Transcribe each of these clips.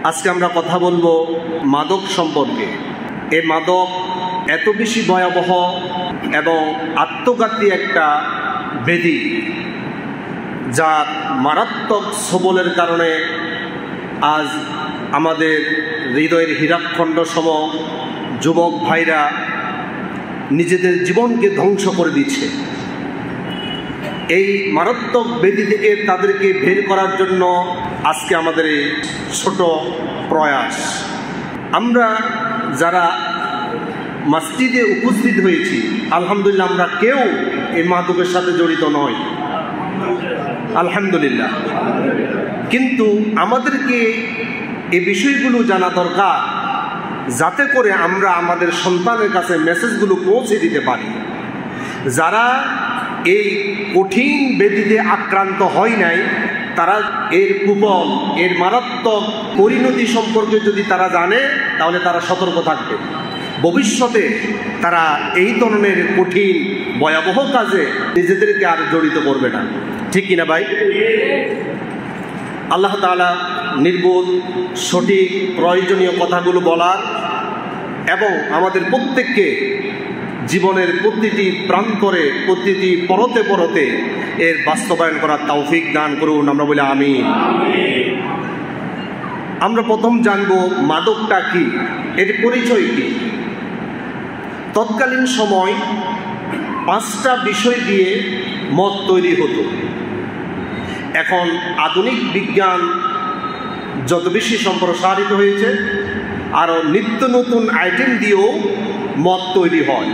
আজকে আমরা কথা বলবো মাদক সম্পর্কে। এই মাদক এত বেশি ভয়াবহ এবং আত্মঘাতী একটা ব্যাধি, যার মারাত্মক সবলের কারণে আজ আমাদের হৃদয়ের হীরাখণ্ড সম যুবক ভাইরা নিজেদের জীবনকে ধ্বংস করে দিচ্ছে। এই মারাত্মক ব্যাধি থেকে তাদেরকে বের করার জন্য আজকে আমাদের এই ছোট প্রয়াস। আমরা যারা মসজিদে উপস্থিত হয়েছি, আলহামদুলিল্লাহ আমরা কেউ এই মাদকের সাথে জড়িত নয়, আলহামদুলিল্লাহ। কিন্তু আমাদেরকে এই বিষয়গুলো জানা দরকার, যাতে করে আমরা আমাদের সন্তানের কাছে মেসেজগুলো পৌঁছে দিতে পারি। যারা এই কঠিন ব্যাধিতে আক্রান্ত হয় নাই, তারা এর কুফল, এর মারাত্মক পরিণতি সম্পর্কে যদি তারা জানে, তাহলে তারা সতর্ক থাকবে। ভবিষ্যতে তারা এই ধরনের কঠিন ভয়াবহ কাজে নিজেদেরকে আর জড়িত করবে না। ঠিক কিনা ভাই? আল্লাহ তাআলা নির্বোধ সঠিক প্রয়োজনীয় কথাগুলো বলার এবং আমাদের প্রত্যেককে জীবনের প্রতিটি প্রান্তরে, প্রতিটি পরতে পরতে এর বাস্তবায়ন করার তৌফিক দান করুন। আমরা বলি আমিন। আমরা প্রথম জানব মাদকটা কি, এর পরিচয় কি। তৎকালীন সময় 5টা বিষয় দিয়ে মদ তৈরি হতো। এখন আধুনিক বিজ্ঞান যত বেশি সম্প্রসারিত হয়েছে, আরও নিত্য নতুন আইটেম দিয়েও মদ তৈরি হয়।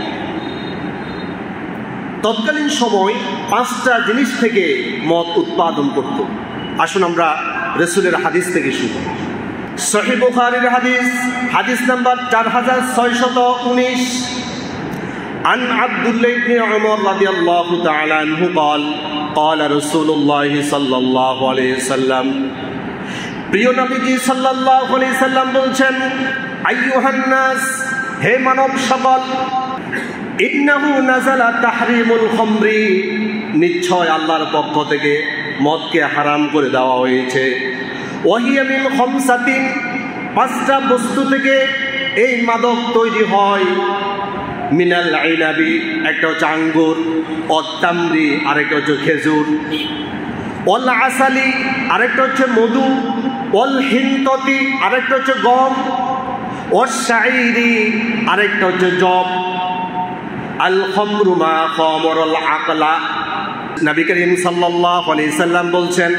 তৎকালীন সময় 5টা জিনিস থেকে মদ উৎপাদন করত। আসুন আমরা রাসূলের হাদিস থেকে শুনি। সহিহ বুখারীর হাদিস, হাদিস নাম্বার 4619, عن عبد الله بن عمر رضي الله تعالى عنه قال قال رسول الله صلى الله عليه وسلم, প্রিয় নবীজি সাল্লাল্লাহু আলাইহি সাল্লাম বলছেন, আইয়ুহান নাস, হে মানব সকল, ইন্নাহু নাযালা তাহরিমুল খামরি, নিশ্চয় আল্লাহর পক্ষ থেকে মদকে হারাম করে দেওয়া হয়েছে। ওয়াহিয়া মিন খামসাতিন, 5টা বস্তু থেকে এই মাদক তৈরি হয়। মিনাল আইনাবি, একটা হচ্ছে আঙ্গুর, অত্তামরি, আরেকটা হচ্ছে খেজুর, অল আসালি, আরেকটা হচ্ছে মধু, অল হিনততি, আরেকটা হচ্ছে গম, অল শাইরি, আরেকটা হচ্ছে জব, আল খামরু মা খামারাল আকলা। নবী করিম সাল্লাল্লাহু আলাইহি সাল্লাম বলছেন,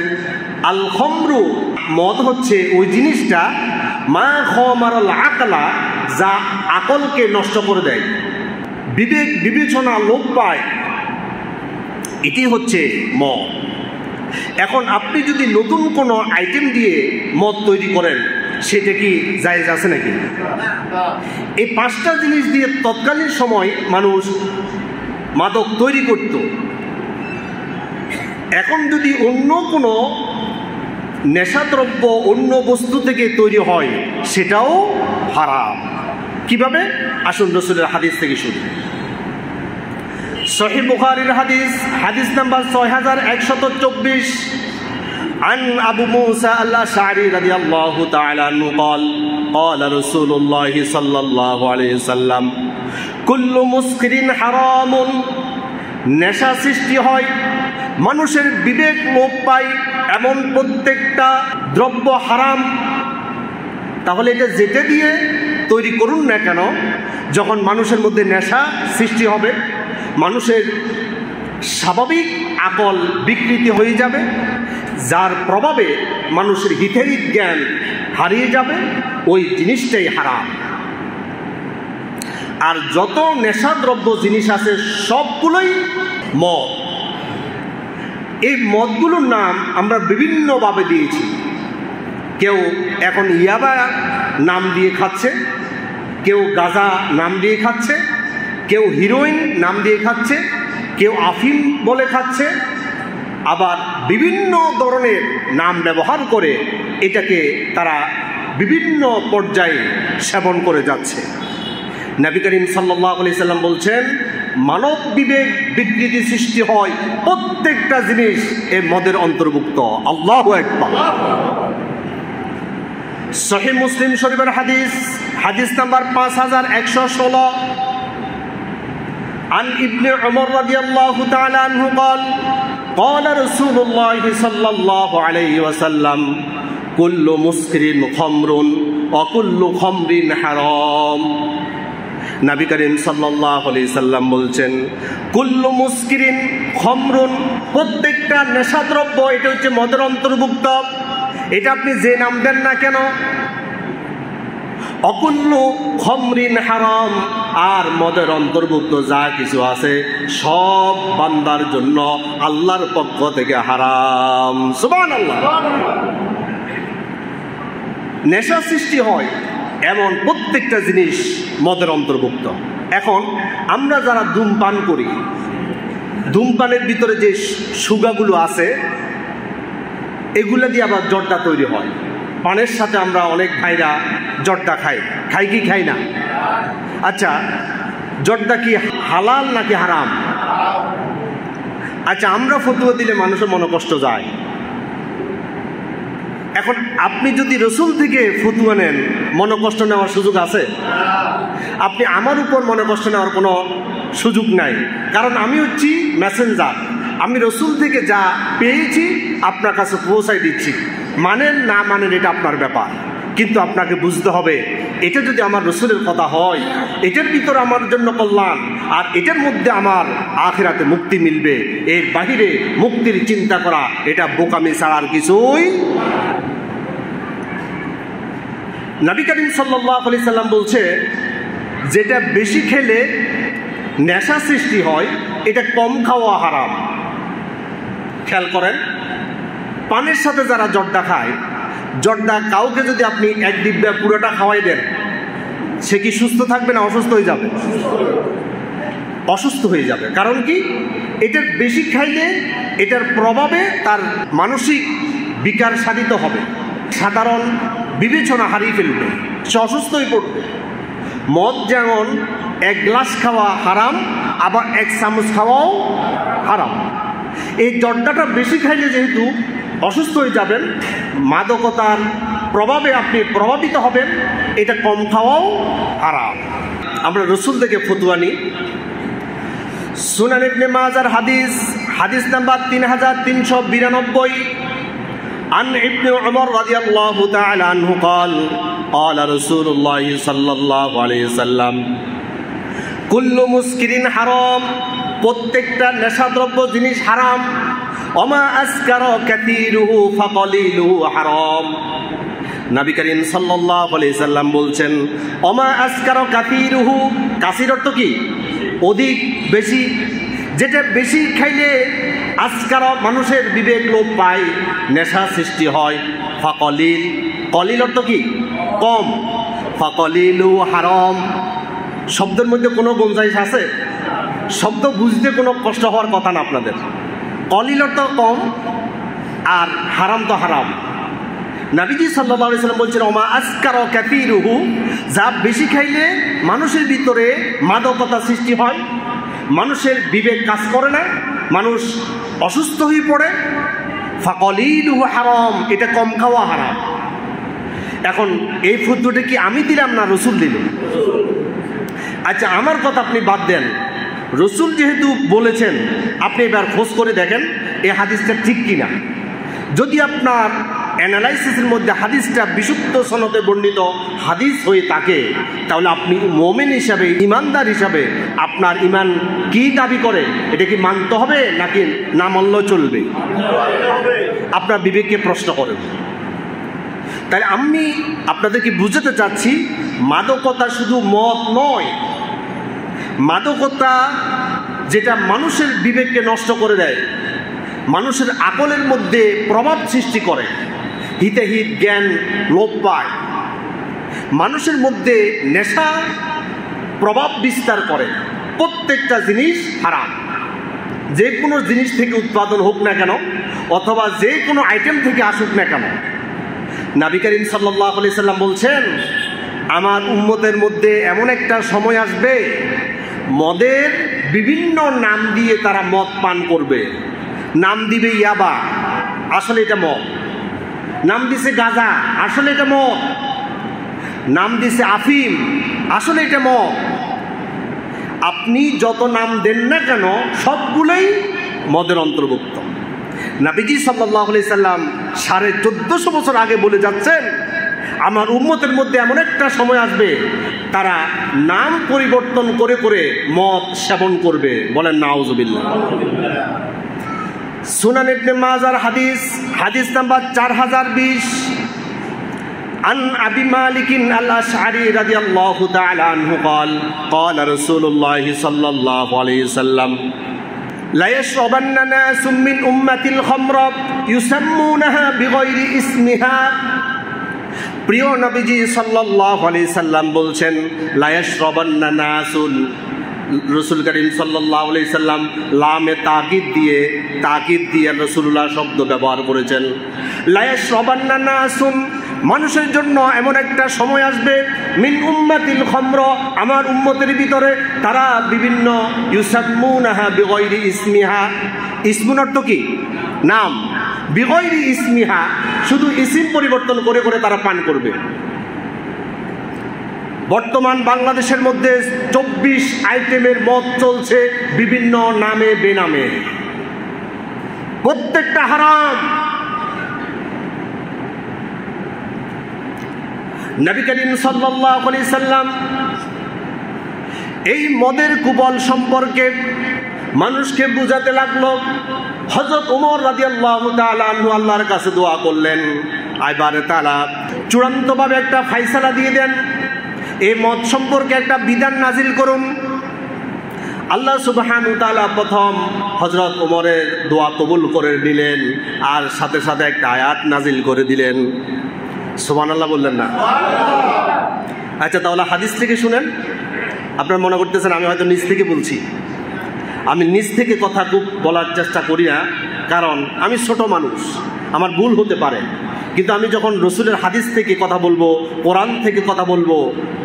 আল খামরু, মদ হচ্ছে ওই জিনিসটা, মা খামারাল আকলা, যা আকলকে নষ্ট করে দেয়, বিবেক বিবেচনা লোপ পায়, এটি হচ্ছে মদ। এখন আপনি যদি নতুন কোনো আইটেম দিয়ে মদ তৈরি করেন, সেটা কি জায়েজ আছে নাকি? এই 5টা জিনিস দিয়ে তৎকালীন সময় মানুষ মাদক তৈরি করত। এখন যদি অন্য কোনো নেশাদ্রব্য অন্য বস্তু থেকে তৈরি হয়, সেটাও হারাম। কিভাবে? আসুন রাসূলের হাদিস থেকে শুনি। সহিহ বুখারীর হাদিস, হাদিস নাম্বার 6124, عن أبو موسى الأشعري رضي الله تعالى عنه قال قال رسول الله صلى الله عليه وسلم, كل مسكر حرام, নেশা সৃষ্টি হয়, মানুষের বিবেক লোপ পায়, এমন প্রত্যেকটা দ্রব্য হারাম। তাহলে এটা যেটা দিয়ে তৈরি করুন না কেন, যখন মানুষের মধ্যে নেশা সৃষ্টি হবে, মানুষের স্বাভাবিক আকল বিকৃতি হয়ে যাবে, যার প্রভাবে মানুষের হিতেহিত জ্ঞান হারিয়ে যাবে, ওই জিনিসটাই হারাম। আর যত নেশাদ্রব্য জিনিস আছে সবগুলোই মদ। এই মদগুলোর নাম আমরা বিভিন্নভাবে দিয়েছি। কেউ এখন ইয়াবা নাম দিয়ে খাচ্ছে, কেউ গাঁজা নাম দিয়ে খাচ্ছে, কেউ হিরোইন নাম দিয়ে খাচ্ছে, কেউ আফিম বলে খাচ্ছে, আবার বিভিন্ন ধরনের নাম ব্যবহার করে এটাকে তারা বিভিন্ন পর্যায়ে সেবন করে যাচ্ছে। নবী করিম সাল্লাল্লাহু আলাইহি সাল্লাম বলছেন, মানব বিবেক বিকৃতি সৃষ্টি হয়, প্রত্যেকটা জিনিস এই মদের অন্তর্ভুক্ত। আল্লাহু আকবার। সহিহ মুসলিম শরীফের হাদিস নাম্বার 5116 عن ابن عمر رضي الله تعالى عنه قال قال رسول الله صلى الله عليه وسلم كل مسكر خمر وكل خمر حرام। নবী করিম সাল্লাল্লাহু আলাইহি সাল্লাম বলছেন কুল্লু মুসকিরিন খমরুন, প্রত্যেকটা নেশাদ্রব্য এটা হচ্ছে মদের অন্তর্ভুক্ত, এটা আপনি যে নাম দেন না কেন। অকুল্লু খমরিন হারাম, আর মদের অন্তর্ভুক্ত যা কিছু আছে সব বান্দার জন্য আল্লাহর পক্ষ থেকে হারাম। সুবহানাল্লাহ। নেশা সৃষ্টি হয় এমন প্রত্যেকটা জিনিস মদের অন্তর্ভুক্ত। এখন আমরা যারা ধূমপান করি, ধূমপানের ভিতরে যে সুগাগুলো আছে এগুলো দিয়ে আবার জর্দা তৈরি হয়। পানের সাথে আমরা অনেক ভাইরা জর্দা খাই কি খাই না? আচ্ছা, জর্দা কি হালাল নাকি হারাম? আচ্ছা, আমরা ফতোয়া দিলে মানুষের মনে কষ্ট যায়। এখন আপনি যদি রসুল থেকে ফতোয়া নেন, মনে কষ্ট নেওয়ার সুযোগ আছে? আপনি আমার উপর মনে কষ্ট নেওয়ার কোনো সুযোগ নাই, কারণ আমি হচ্ছি মেসেঞ্জার। আমি রসুল থেকে যা পেয়েছি আপনার কাছে পৌঁছাই দিচ্ছি। মানেন না মানেন এটা আপনার ব্যাপার, কিন্তু আপনাকে বুঝতে হবে এটা যদি আমার রসুলের কথা হয়, এটার ভিতরে আমার জন্য কল্যাণ, আর এটার মধ্যে আমার আখিরাতে মুক্তি মিলবে। এর বাহিরে মুক্তির চিন্তা করা এটা বোকামি ছাড়ার কিছুই। নবী করিম সাল্লাল্লাহু আলাইহি সাল্লাম বলছে যেটা বেশি খেলে নেশা সৃষ্টি হয় এটা কম খাওয়া হারাম। খেয়াল করেন, পানের সাথে যারা জর্দা খায়, জর্দা কাউকে যদি আপনি এক ডিব্বা পুরোটা খাওয়াই দেন, সে কি সুস্থ থাকবে না অসুস্থ হয়ে যাবে? অসুস্থ হয়ে যাবে। কারণ কি? এটার বেশি খাইলে এটার প্রভাবে তার মানসিক বিকার সাধিত হবে, সাধারণ বিবেচনা হারিয়ে ফেলবে, সে অসুস্থ হয়ে পড়বে। মদ যেমন এক গ্লাস খাওয়া হারাম, আবার এক চামচ খাওয়াও হারাম। এই জর্দাটা বেশি খাইলে যেহেতু অসুস্থ হয়ে যাবেন, মাদকতার প্রভাবে আপনি প্রভাবিত হবেন, এটা কম খাওয়াও হারাম। আমরা রসুল থেকে ফতোয়া নিই। সুনান ইবনে মাজার হাদিস নাম্বার 3392 عن ابن عمر رضي الله تعالى عنه قال قال رسول الله صلى الله عليه وسلم كل مسكر حرام, প্রত্যেকটা নেশাদ্রব্য জিনিস হারাম। ওমা আসকারা কাসীরুহু ফাকালিলুহু হারাম। নবী করিম সাল্লাল্লাহু আলাইহি সাল্লাম বলছেন ওমা আসকারা কাসীরুহু, কাসীর অর্থ কি? অধিক, বেশি। যেটা বেশি খাইলে আসকারা মানুষের বিবেক লোপ পায়, নেশা সৃষ্টি হয়। ফাকালিল, কলিল অর্থ কি? কম। ফাকালিলু হারাম। শব্দের মধ্যে কোনো গুঞ্জাইশ আছে? শব্দ বুঝতে কোনো কষ্ট হওয়ার কথা না আপনাদের। কলিল অর্থ কম, আর হারাম তো হারাম। নবীজি সাল্লাল্লাহু আলাইহি সাল্লাম বলছেন ওমা আসকারা কাসীরুহু, যা বেশি খাইলে মানুষের ভিতরে মাদকতা সৃষ্টি হয়, মানুষের বিবেক কাজ করে না, মানুষ অসুস্থ হয়ে পড়ে। ফাকালিলুহু হারাম, এটা কম খাওয়া হারাম। এখন এই ফতোয়াটা কি আমি দিলাম না রসুল দিল? আচ্ছা, আমার কথা আপনি বাদ দেন, রসুল যেহেতু বলেছেন আপনি এবার খোঁজ করে দেখেন এই হাদিসটা ঠিক কিনা। যদি আপনার অ্যানালাইসিসের মধ্যে হাদিসটা বিশুদ্ধ সনদে বর্ণিত হাদিস হয়ে থাকে, তাহলে আপনি মুমিন হিসাবে, ইমানদার হিসাবে আপনার ইমান কি দাবি করে এটা কি মানতে হবে নাকি না মানলেও চলবে? আপনার বিবেককে প্রশ্ন করেন। তাই আমি আপনাদেরকে বুঝাতে চাচ্ছি মাদকতা শুধু মদ নয়, মাদকতা যেটা মানুষের বিবেককে নষ্ট করে দেয়, মানুষের আকলের মধ্যে প্রভাব সৃষ্টি করে, হিতাহিত জ্ঞান লোপ পায়, মানুষের মধ্যে নেশা প্রভাব বিস্তার করে, প্রত্যেকটা জিনিস হারাম। যে কোনো জিনিস থেকে উৎপাদন হোক না কেন, অথবা যে কোনো আইটেম থেকে আসুক না কেন, নবী করিম সাল্লাল্লাহু আলাইহি সাল্লাম বলছেন আমার উম্মতের মধ্যে এমন একটা সময় আসবে মদের বিভিন্ন নাম দিয়ে তারা মদ পান করবে। নাম দিবে ইয়াবা, আসলে এটা মদ। নাম দিছে গাঁজা, আসলে এটা মদ। নাম দিছে আফিম, আসলে এটা মদ। আপনি যত নাম দেন না কেন সবগুলোই মদের অন্তর্ভুক্ত। নবীজি সাল্লাল্লাহু আলাইহি সাল্লাম 1450 বছর আগে বলে যাচ্ছেন, আমার উম্মতের মধ্যে এমন একটা সময় আসবে তারা নাম পরিবর্তন করে করে মদ সেবন করবে। বলেন নাউজুবিল্লাহ। সুনান ইবনে মাজার হাদিস, হাদিস নাম্বার 4020, عن أبي مالك الأشعري رضي الله تعالى عنه قال قال رسول الله صلى الله عليه وسلم لا يشربن ناس من أمة الخمر يسمونها بغير اسمها। প্রিয় নবীজি সাল্লাল্লাহু আলাইহি সাল্লাম বলছেন, লা ইয়াশরাবান্না নাসুন, রাসূল করিম সাল্লাল্লাহু আলাইহি সাল্লাম লামে তাকিদ দিয়ে রাসূলুল্লাহ শব্দ ব্যবহার করেছেন। লা ইয়াশরাবান্না নাসুন, মানুষের জন্য এমন একটা সময় আসবে, মিন উম্মাতিল খামর, আমার উম্মতের ভিতরে তারা বিভিন্ন ইউসাম্মুনাহা বিগাইরি ইসমিহা, ইসমুন অর্থ কি? নাম। বিগাইরি ইসমিহা, শুধু ইসিম পরিবর্তন করে করে তারা পান করবে। বর্তমান বাংলাদেশের মধ্যে 24 আইটেমের মদ চলছে বিভিন্ন নামে বেনামে, প্রত্যেকটা হারাম। নবী করিম সাল্লাল্লাহু আলাইহি সাল্লাম এই মদের কুবল সম্পর্কে মানুষকে বুঝাতে লাগলো। হযরত ওমর রাদিয়াল্লাহু তাআলা আনহু আল্লাহর কাছে দোয়া করলেন, এবারে তাআলা চূড়ান্তভাবে একটা ফয়সালা দিয়ে দেন, এই মদ সম্পর্কে একটা বিধান নাজিল করুন। আল্লাহ সুবহানাহু ওয়া তাআলা প্রথম হযরত ওমরের দোয়া কবুল করে দিলেন, আর সাথে সাথে একটা আয়াত নাজিল করে দিলেন। সুবহানাল্লাহ বললেন না? আচ্ছা, তাহলে হাদিস থেকে শুনেন। আপনারা মনে করতেছেন আমি হয়তো নিজ থেকে বলছি। আমি নিজ থেকে কথা খুব বলার চেষ্টা করি না, কারণ আমি ছোট মানুষ, আমার ভুল হতে পারে। কিন্তু আমি যখন রসুলের হাদিস থেকে কথা বলবো, কোরআন থেকে কথা বলবো,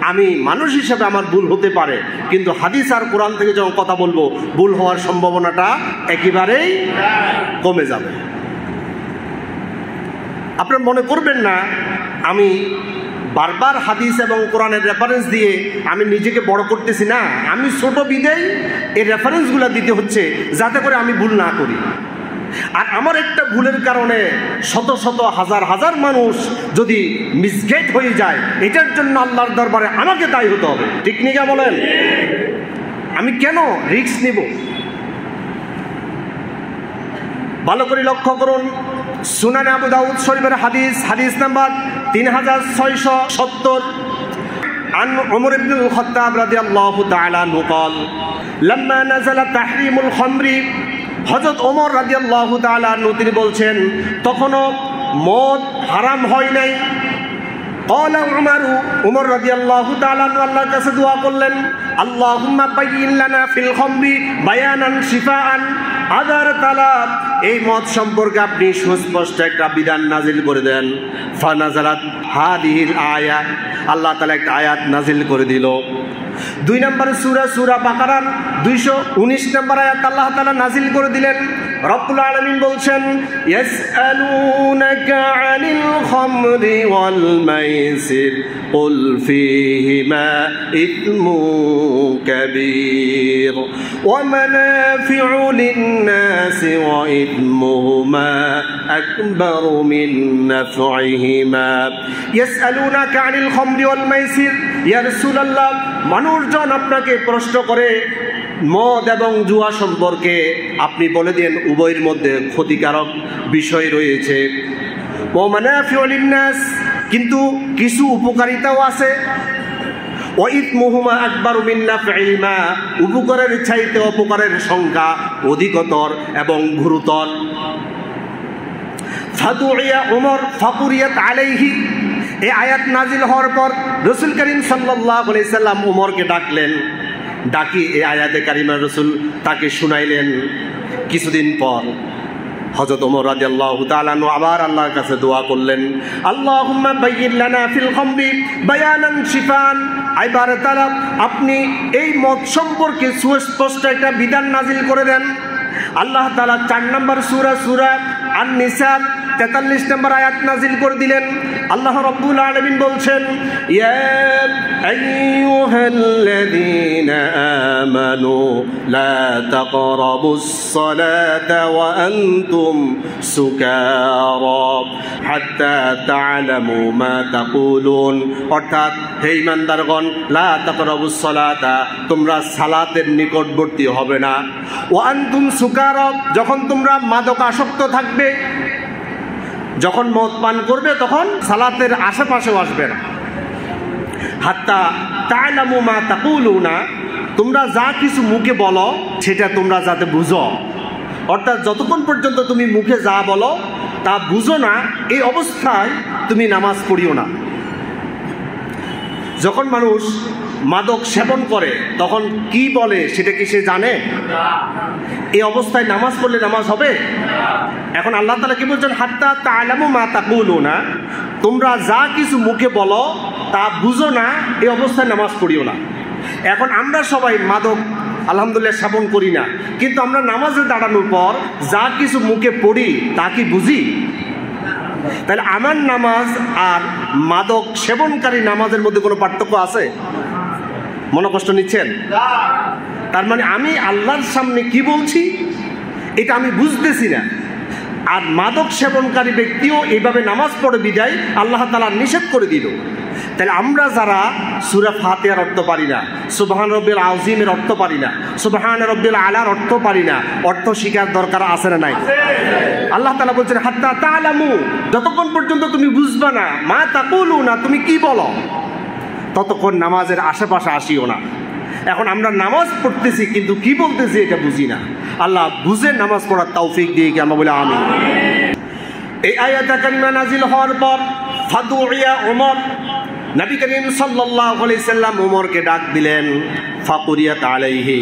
আমি মানুষ হিসেবে আমার ভুল হতে পারে, কিন্তু হাদিস আর কোরআন থেকে যখন কথা বলবো ভুল হওয়ার সম্ভাবনাটা একেবারেই কমে যাবে। আপনারা মনে করবেন না আমি বারবার হাদিস এবং কোরআনের রেফারেন্স দিয়ে আমি নিজেকে বড় করতেছি, না, আমি ছোট বিদেই এই রেফারেন্সগুলো দিতে হচ্ছে যাতে করে আমি ভুল না করি। আর আমার একটা ভুলের কারণে শত শত হাজার হাজার মানুষ যদি মিসগাইড হয়ে যায়, এটার জন্য আল্লাহর দরবারে আমাকে দায়ী হতে হবে। ঠিক নিকা বলেন? আমি কেন রিস্ক নেব? ভালো করে লক্ষ্য করুন, সুনানে আবু দাউদ শরীফের হাদিস, হাদিস নাম্বার 3670, عن عمر بن الخطاب رضي الله تعالى عنه قال لما نزل تحريم الخمر, হযরত ওমর রাদিয়াল্লাহু তাআলা আনহু তিনি বলছেন তখনও মদ হারাম হয় নাই। قال عمر, উমর রাদিয়াল্লাহু তাআলা আনহু আল্লাহর কাছে দোয়া করলেন, আল্লাহুম্মা বায়্যিন লানা ফিল খামরি বায়ানান শিফাআন, আদার তাআলা এই মদ সম্পর্কে আপনি সুস্পষ্ট একটা বিধান নাজিল করে দেন। ফানাজালাত হাদিহিল আয়া, আল্লাহ তাআলা একটা আয়াত নাজিল করে দিল। 2 নম্বর সূরা বাকারার 219 নম্বর আয়াত আল্লাহ তাআলা নাজিল করে দিলেন। রব্বুল আলামিন বলছেন, ইয়াসআলুনাকা আনিল খামরি ওয়াল মাইসির কুল ফীহিমা ইসমুন কাবীর ওয়া মানাফিউ লিন-নাসি ওয়া ইসমুহুমা আকবারু মিন নাফইহিমা। ইয়াসআলুনাকা আনিল খামরি ওয়াল মাইসির, ইয়া রাসূলুল্লাহ, মানুষজন আপনাকে প্রশ্ন করে মদ এবং জুয়া সম্পর্কে, আপনি বলে দেন উভয়ের মধ্যে ক্ষতিকারক বিষয় রয়েছে। ওয়া মানাফিউ লিন-নাস, কিন্তু কিছু উপকারিতাও আছে। ওয়া ইসমুহুমা আকবারু মিন নাফইহিমা, উপকারের চাইতে অপকারের সংখ্যা অধিকতর এবং গুরুতর। ফাদুইয়া উমর ফাকুরিয়াত আলাইহি, এই আয়াত নাজিল হওয়ার পর রাসূল করিম সাল্লাল্লাহু আলাইহি সাল্লাম উমরকে ডাকলেন, ডাকি এই আয়াতে কারিমা রাসূল তাকে শুনাইলেন। কিছুদিন পর হযরত ওমর রাদিয়াল্লাহু তাআলা আনহু আবার আল্লাহর কাছে দোয়া করলেন, আল্লাহুম্মা বায়্যিন লানা ফিল খামরি বায়ানান শিফান, এবারে তাআলা আপনি এই মদ সম্পর্কে সুস্পষ্ট একটা বিধান নাজিল করে দেন। আল্লাহ তাআলা 4 নম্বর সূরা আন-নিসা 43 নম্বর আয়াত নাজিল করে দিলেন। আল্লাহ রাব্বুল আলামিন বলছেন, ইয়া আইয়ুহাল্লাযীনা আমানু লা তাকরাবুস সালাতা ওয়া আনতুম সুকারা হাত্তা তা'লামু মা তাকুলুন। অর্থাৎ হে ঈমানদারগণ, লা তাকরাবুস সালাতা, তোমরা সালাতের নিকটবর্তী হবে না, ওয়া আনতুম সুকারা, যখন তোমরা মাদক আসক্ত থাকবে, যখন মদ পান করবে তখন সালাতের আশেপাশেও আসবে না। হাত্তা তা'লামু মা তাকুলুনা, তোমরা যা কিছু মুখে বলো সেটা তোমরা যাতে বুঝো। অর্থাৎ যতক্ষণ পর্যন্ত তুমি মুখে যা বলো তা বুঝো না, এই অবস্থায় তুমি নামাজ পড়িও না। যখন মানুষ মাদক সেবন করে তখন কি বলে সেটা কি সে জানে? এই অবস্থায় নামাজ পড়লে নামাজ হবে? এখন আল্লাহ তাআলা কি বলছেন, হাত্তা তা'লামু মা তাকুলুনা, তোমরা যা কিছু মুখে বলো তা বুঝো না, এই অবস্থায় নামাজ পড়িও না। এখন আমরা সবাই মাদক আলহামদুলিল্লাহ সেবন করি না, কিন্তু আমরা নামাজে দাঁড়ানোর পর যা কিছু মুখে পড়ি তা কি বুঝি? তাহলে আমার নামাজ আর মাদক সেবনকারী নামাজের মধ্যে কোনো পার্থক্য আছে? মনে কষ্ট নিচ্ছেন? তার মানে আমি আল্লাহর সামনে কি বলছি এটা আমি বুঝতেছি না। আর মাদক সেবনকারী ব্যক্তিও এইভাবে নামাজ পড়ে বিদায় আল্লাহ তাআলা নিষেধ করে দিল। তাহলে আমরা যারা সূরা ফাতিহার অর্থ পারি না, সুবহান রাব্বিল আযীমের অর্থ পারি না, সুবহান রাব্বিল আলার অর্থ পারি না, অর্থ শিখার দরকার আছে না নাই? আল্লাহ তাআলা বলছেন, হাত্তা তা'লামু, যতক্ষণ পর্যন্ত তুমি বুঝবা না, মা তাকুলুনা, তুমি কি বলো, ততক্ষণ নামাজের আশেপাশে আসিও না। এখন আমরা নামাজ পড়তেছি কিন্তু কি বলতেছি এটা বুঝি না। আল্লাহ বুঝে নামাজ পড়ার তৌফিক দিয়ে কি আমরা বলি আমিন। এই আয়াত কারিমা নাজিল হওয়ার পর ফাদুইয়া ওমর, নবী করিম সাল্লাল্লাহু আলাইহি সাল্লাম ওমরকে ডাক দিলেন, ফাকুরিয়াত আলাইহি,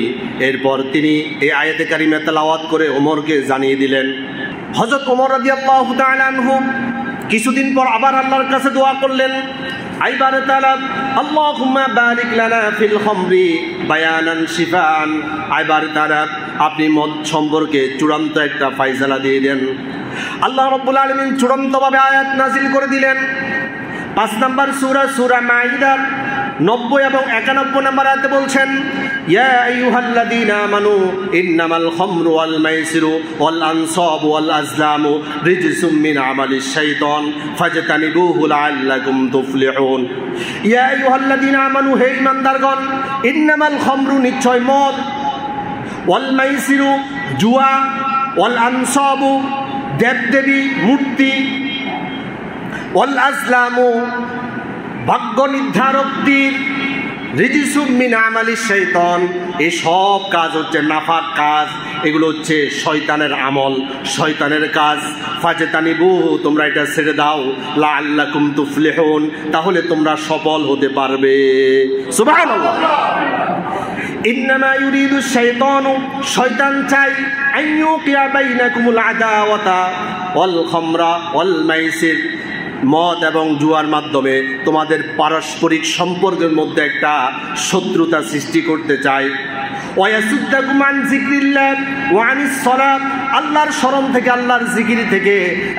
এরপর তিনি এই আয়াতে কারিমা তেলাওয়াত করে ওমরকে জানিয়ে দিলেন। হযরত ওমর রাদিয়াল্লাহু তাআলা আনহু কিছুদিন পর আবার আল্লাহর কাছে দোয়া করলেন, আইবারে তাআলা আল্লাহুম্মা বারিক লানা ফিল খামরি বায়ানান শিফাআন, আইবারে তাআলা আপনি মদ সম্পর্কে চূড়ান্ত একটা ফয়সালা দিয়ে দেন। আল্লাহ রাব্বুল আলামিন চূড়ান্তভাবে আয়াত নাযিল করে দিলেন। 5 নম্বর সূরা মাইদার 90 এবং 91 নম্বর আয়াতে বলছেন, ইয়া আইয়ুহাল্লাযীনা আমানু ইন্নামাল খামরু ওয়াল মাইসিরু ওয়াল আনসাবু ওয়াল আজলামু রিজসুম মিন আমালিশ শাইতান ফাজতানিবুহু লাআল্লাকুম তুফলিহুন। ইয়া আইয়ুহাল্লাযীনা আমানু, হে ঈমানদারগণ, ইন্নামাল খামরু, নিশ্চয় মদ, ওয়াল মাইসিরু, জুয়া, ওয়াল আনসাবু, দেবদেবী মূর্তি, ওয়াল আজলামু, ভাগ্য নির্ধারক তীর, রিজিসুম মিন আমালিশ শাইতান, এই সব কাজ হচ্ছে নাফাক কাজ, এগুলো হচ্ছে শয়তানের আমল, শয়তানের কাজ। ফাজতানিবুহু, তোমরা এটা ছেড়ে দাও, লাআল্লাকুম তুফলিহুন, তাহলে তোমরা সফল হতে পারবে। সুবহানাল্লাহ। ইন্নামা ইউরিদু শাইতানু, শয়তান চাই, আন ইউকিয়া বাইনাকুমুল আদাওয়াতা ওয়াল খামরা ওয়াল মাইসির, মদ এবং জুয়ার মাধ্যমে তোমাদের পারস্পরিক সম্পর্কের মধ্যে একটা শত্রুতা সৃষ্টি করতে চায়। ওয়ায়াসুদ্দাকুম আন যিকরিল্লাহ ওয়া আনিস সালাত, আল্লাহর স্মরণ থেকে, আল্লাহর জিকির থেকে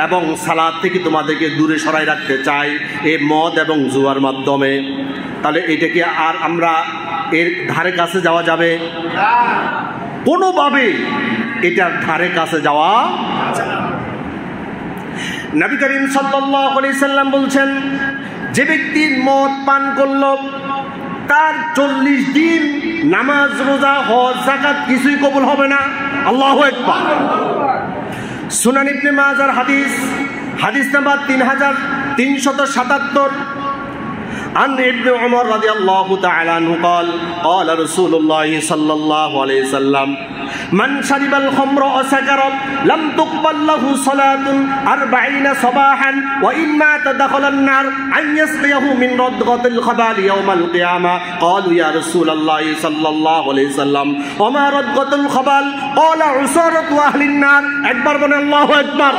এবং সালাত থেকে তোমাদেরকে দূরে সরাই রাখতে চায় এই মদ এবং জুয়ার মাধ্যমে। তাহলে এটাকে আর আমরা এর ধারে কাছে যাওয়া যাবে? কোনোভাবে এটার ধারে কাছে যাওয়া যাবে না। নবী করিম সাল্লাল্লাহু আলাইহি সাল্লাম বলছেন, যে ব্যক্তি মদ পান করল তার 40 দিন নামাজ, রোজা, হজ, যাকাত কিছুই কবুল হবে না। আল্লাহু আকবার। সুনান ইবনে মাজার হাদিস নাম্বার 3377। عن ابن عمر رضي الله تعالى عنه قال رسول الله صلى الله عليه وسلم من شرب الخمر وسكر لم تقبل له صلاة 40 صباحا وإن مات دخل النار أن يسقيه من ردغة الخبال يوم القيامة قالوا يا رسول الله صلى الله عليه وسلم وما ردغة الخبال قال عصارة أهل النار أكبر من الله أكبر।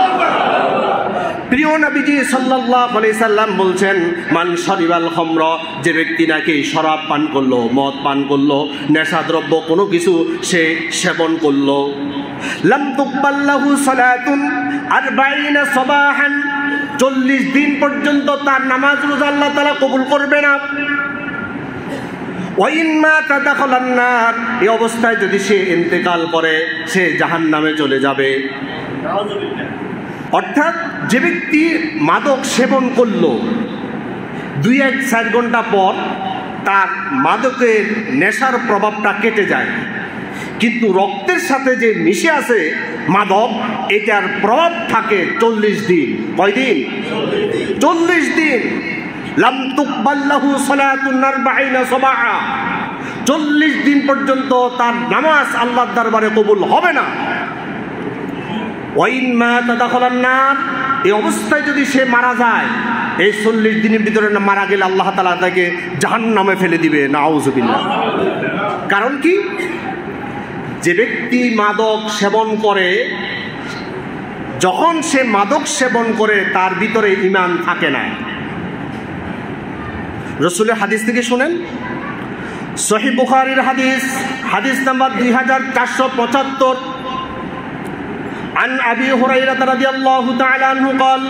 প্রিয় নবীজি সাল্লাল্লাহু আলাইহি সাল্লাম বলছেন, মান শরিবাল খামর, যে ব্যক্তি নাকি শরাব পান করলো, মদ পান করলো, নেশাদ্রব্য কোনো কিছু সে সেবন করলো, লাম তুকবাল লাহু সালাতুন, আরবাঈনা সাবাহান, 40 দিন পর্যন্ত তার নামাজ রোজা আল্লাহ তাআলা কবুল করবে না। ওয়া ইন মাতা দাখালান নার, এই অবস্থায় যদি সে ইন্তেকাল করে সে জাহান্নামে চলে যাবে। অর্থাৎ যে ব্যক্তি মাদক সেবন করলো 2-4 ঘন্টা পর তার মাদকের নেশার প্রভাবটা কেটে যায়, কিন্তু রক্তের সাথে যে মিশে আছে মাদক, এটার প্রভাব থাকে 40 দিন। কয়দিন? 40 দিন। লাম তুকবাল লাহু সালাতুন 40 সাবাহা, 40 দিন পর্যন্ত তার নামাজ আল্লাহর দরবারে কবুল হবে না। ওয়া ইন মাতা দাখালান নার, এই অবস্থায় যদি সে মারা যায়, এই 40 দিনের ভিতরে মারা গেলে আল্লাহ তাআলা তাকে জাহান্নামে ফেলে দিবে। নাউযুবিল্লাহ। কারণ কি? যে ব্যক্তি মাদক সেবন করে, যখন সে মাদক সেবন করে তার ভিতরে ঈমান থাকে না। রাসূলের হাদিস থেকে শুনেন, সহিহ বুখারীর হাদিস, হাদিস নাম্বার 2475। عن أبي هريرة رضي الله تعالى عنه قال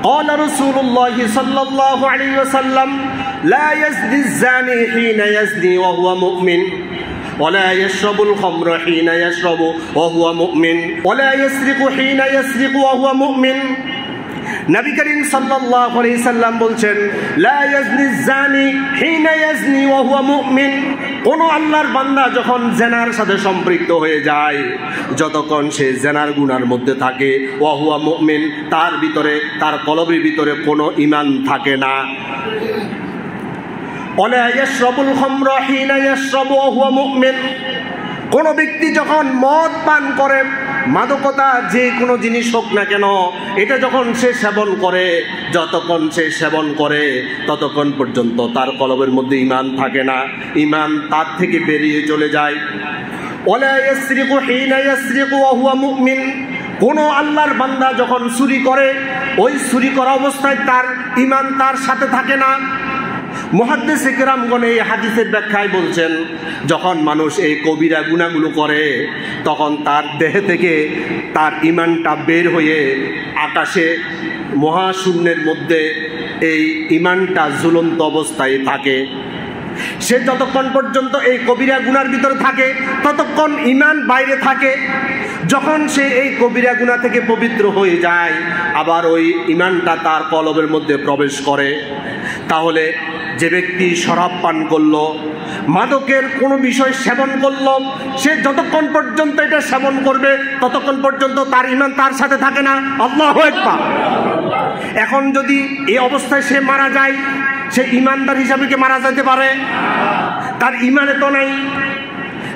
قال رسول الله صلى الله عليه وسلم لا يزني الزاني حين يزني وهو مؤمن ولا يشرب الخمر حين يشرب وهو مؤمن ولا يسرق حين يسرق وهو مؤمن। নবী করিম সাল্লাল্লাহু আলাইহি সাল্লাম বলছেন, লা ইয়াজনি জানি হিনা ইয়াজনি ওয়া হুয়া মুমিন, কোন আল্লাহর বান্দা যখন জেনার সাথে সম্পৃক্ত হয়ে যায়, যতক্ষণ সে জেনার গুনার মধ্যে থাকে, ওয়া হুয়া মুমিন, তার ভিতরে, তার কলবের ভিতরে কোনো ঈমান থাকে না। ওয়ালা ইয়াশরাবুল খামরা হিনা ইয়াশরাবু ওয়া হুয়া মুমিন, কোন ব্যক্তি যখন মদ পান করে, মাদকতা যে কোনো জিনিস হোক না কেন, এটা যখন সে সেবন করে, যতক্ষণ সে সেবন করে ততক্ষণ পর্যন্ত তার কলবের মধ্যে ঈমান থাকে না, ঈমান তার থেকে বেরিয়ে চলে যায়। ওয়ালা ইয়াসরিকু হিনা ইয়াসরিকু ওয়া হুয়া মুমিন, কোন আল্লাহর বান্দা যখন চুরি করে, ওই চুরি করা অবস্থায় তার ঈমান তার সাথে থাকে না। মুহাদ্দিসে কেরামগণ এই হাদিসের ব্যাখ্যায় বলছেন, যখন মানুষ এই কবিরা গুনাহগুলো করে তখন তার দেহ থেকে তার ঈমানটা বের হয়ে আকাশে মহাশূন্যের মধ্যে এই ঈমানটা ঝুলন্ত অবস্থায় থাকে। সে যতক্ষণ পর্যন্ত এই কবিরা গুনার ভিতরে থাকে ততক্ষণ ঈমান বাইরে থাকে। যখন সে এই কবিরা গুনাহ থেকে পবিত্র হয়ে যায়, আবার ওই ঈমানটা তার কলবের মধ্যে প্রবেশ করে। তাহলে যে ব্যক্তি শরাব পান করলো, মাদকের কোনো বিষয় সেবন করলো, সে যতক্ষণ পর্যন্ত এটা সেবন করবে ততক্ষণ পর্যন্ত তার ঈমান তার সাথে থাকে না। আল্লাহু আকবার। এখন যদি এই অবস্থায় সে মারা যায়, সে ঈমানদার হিসাবে কি মারা যেতে পারে? তার ঈমানে তো নাই।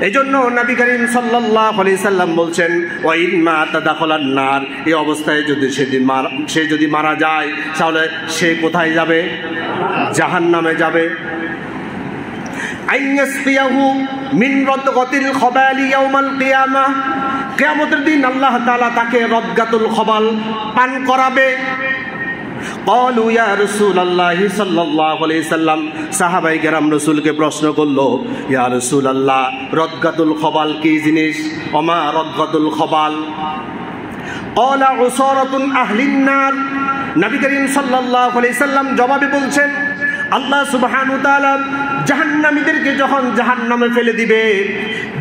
এজন্য নবী করিম সাল্লাল্লাহু আলাইহি সাল্লাম বলছেন, ওয়া ইন মাতা দাখালান নার, এই অবস্থায় যদি সে যদি মারা যায়, তাহলে সে কোথায় যাবে? জাহান্নামে যাবে। আইয়াসফিয়াহু মিন রাদগাতিল খাবালি ইয়াউমাল কিয়ামাহ, কিয়ামতের দিন আল্লাহ তাআলা তাকে রাদগাতুল খাবাল পান করাবে। ক্বালু ইয়া রাসূলুল্লাহ সাল্লাল্লাহু আলাইহি সাল্লাম, সাহাবায়ে কেরাম রাসূলকে প্রশ্ন করলো, ইয়া রাসূলুল্লাহ, রাদগাতুল খাবাল কি জিনিস? ওমা রাদগাতুল খাবাল? ক্বালা উসারাতুন আহলিন নার। নবী করিম সাল্লাল্লাহু আলাইহি সাল্লাম জবাবে বলছেন, আল্লাহ সুবহানাহু ওয়া তাআলা জাহান্নামীদেরকে যখন জাহান্নামে ফেলে দিবে,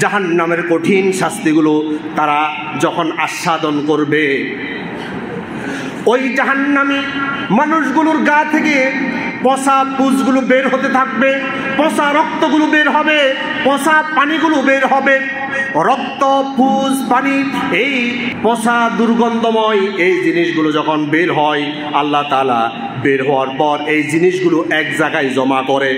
জাহান্নামের কঠিন শাস্তিগুলো তারা যখন আস্বাদন করবে, ওই জাহান্নামী মানুষগুলোর গা থেকে পচা পুজগুলো বের হতে থাকবে, পচা রক্তগুলো বের হবে, পচা পানিগুলো বের হবে। রক্ত, পুজ, পানি, এই পচা দুর্গন্ধময় এই জিনিসগুলো যখন বের হয়, আল্লাহ তাআলা বের হওয়ার পর এই জিনিসগুলো এক জায়গায় জমা করে।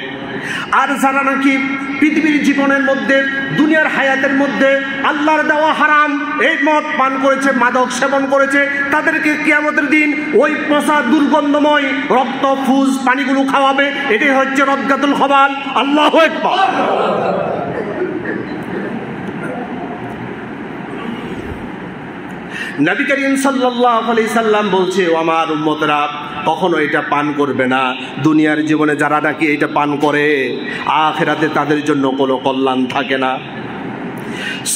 আর যারা নাকি পৃথিবীর জীবনের মধ্যে, দুনিয়ার হায়াতের মধ্যে আল্লাহর দেওয়া হারাম এই মদ পান করেছে, মাদক সেবন করেছে, তাদেরকে কিয়ামতের দিন ওই পচা দুর্গন্ধময় রক্ত, ফুজ, পানিগুলো খাওয়াবে। এটাই হচ্ছে রাদগাতুল খাবাল। আল্লাহু আকবার। নবী করিম সাল্লাল্লাহু আলাইহি সাল্লাম বলছে, ও আমার উম্মতরা, কখনো এটা পান করবে না। দুনিয়ার জীবনে যারা নাকি এটা পান করে, আখিরাতে তাদের জন্য কোনো কল্যাণ থাকে না।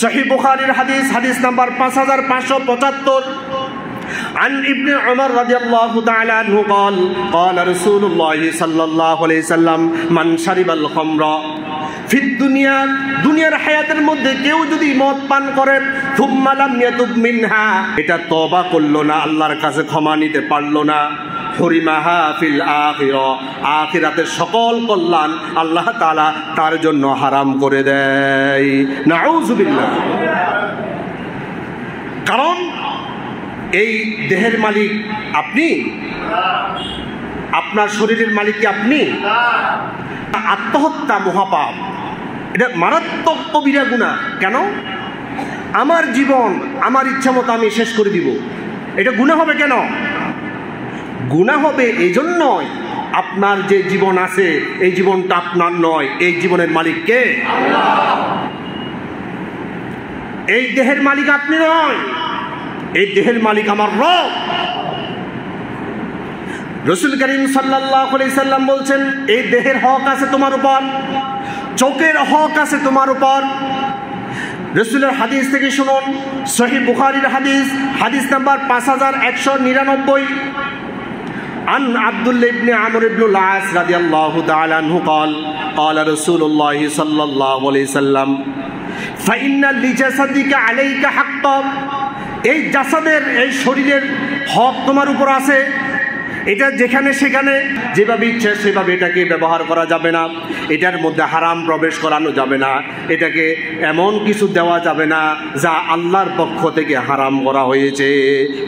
সহিহ বুখারীর হাদিস, হাদিস নাম্বার 5575। عن ابن عمر رضي الله تعالى عنه قال قال رسول الله صلى الله عليه وسلم من شرب الخمر في الدنيا দুনিয়ার হায়াতের মধ্যে কেউ যদি মদ পান করে থুম্মা লাম ইয়াতুব মিনহা, এটা তওবা করলো না, আল্লাহর কাছে ক্ষমা নিতে পারলো না, হুরিমাহা ফিল আখিরা, আখিরাতের সকল কল্যাণ আল্লাহ তাআলা তার জন্য হারাম করে দেয়। নাউযুবিল্লাহ। কারণ এই দেহের মালিক আপনি, আপনার শরীরের মালিক কি আপনি? আত্মহত্যা মহাপাপ, এটা মারাত্মক কবিরা গুনাহ। কেন? আমার জীবন আমার ইচ্ছা মতো আমি শেষ করে দিব, এটা গুনাহ হবে কেন? গুনাহ হবে এই জন্যই আপনার যে জীবন আছে এই জীবনটা আপনার নয়, এই জীবনের মালিক কে? এই দেহের মালিক আপনি নয়, এই দেহের মালিক আমার রব। রাসূল করিম সাল্লাল্লাহু আলাইহি সাল্লাম বলছেন, এই দেহের হক আছে তোমার উপর, চোখের হক আছে তোমার উপর। রাসূলের হাদিস থেকে শুনুন, সহিহ বুখারীর হাদিস, হাদিস নাম্বার 5199। عن عبد الله بن عمرو بن العاص رضي الله تعالى عنه قال قال رسول الله صلى الله عليه وسلم فإن لجسدك عليك حقا, এই জাসাদের, এই শরীরের হক তোমার উপর আছে। এটা যেখানে সেখানে যেভাবে ইচ্ছা সেভাবে এটাকে ব্যবহার করা যাবে না, এটার মধ্যে হারাম প্রবেশ করানো যাবে না, এটাকে এমন কিছু দেওয়া যাবে না যা আল্লাহর পক্ষ থেকে হারাম করা হয়েছে।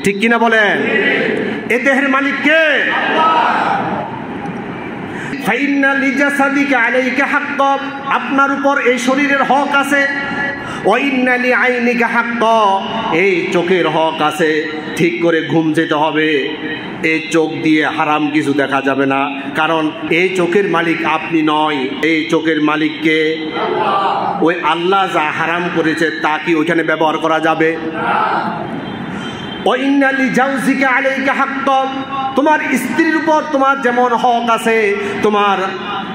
ঠিক কিনা বলেন? এ দেহের মালিক কে? ফাইন্না লিজাসাদিকা আলাইকা হাক্কা, আপনার উপর এই শরীরের হক আছে। ওয়াইন্না লিআইনিকা হাক্কা, এই চোখের হক আছে। ঠিক করে ঘুম যেতে হবে, এই চোখ দিয়ে হারাম কিছু দেখা যাবে না, কারণ এই চোখের মালিক আপনি নয়, এই চোখের মালিককে ওই আল্লাহ যা হারাম করেছে তা কি ওইখানে ব্যবহার করা যাবে? ওয়াইন্না লিজাওজিকা আলাইকা হাক্কা, তোমার স্ত্রীর উপর তোমার যেমন হক আছে, তোমার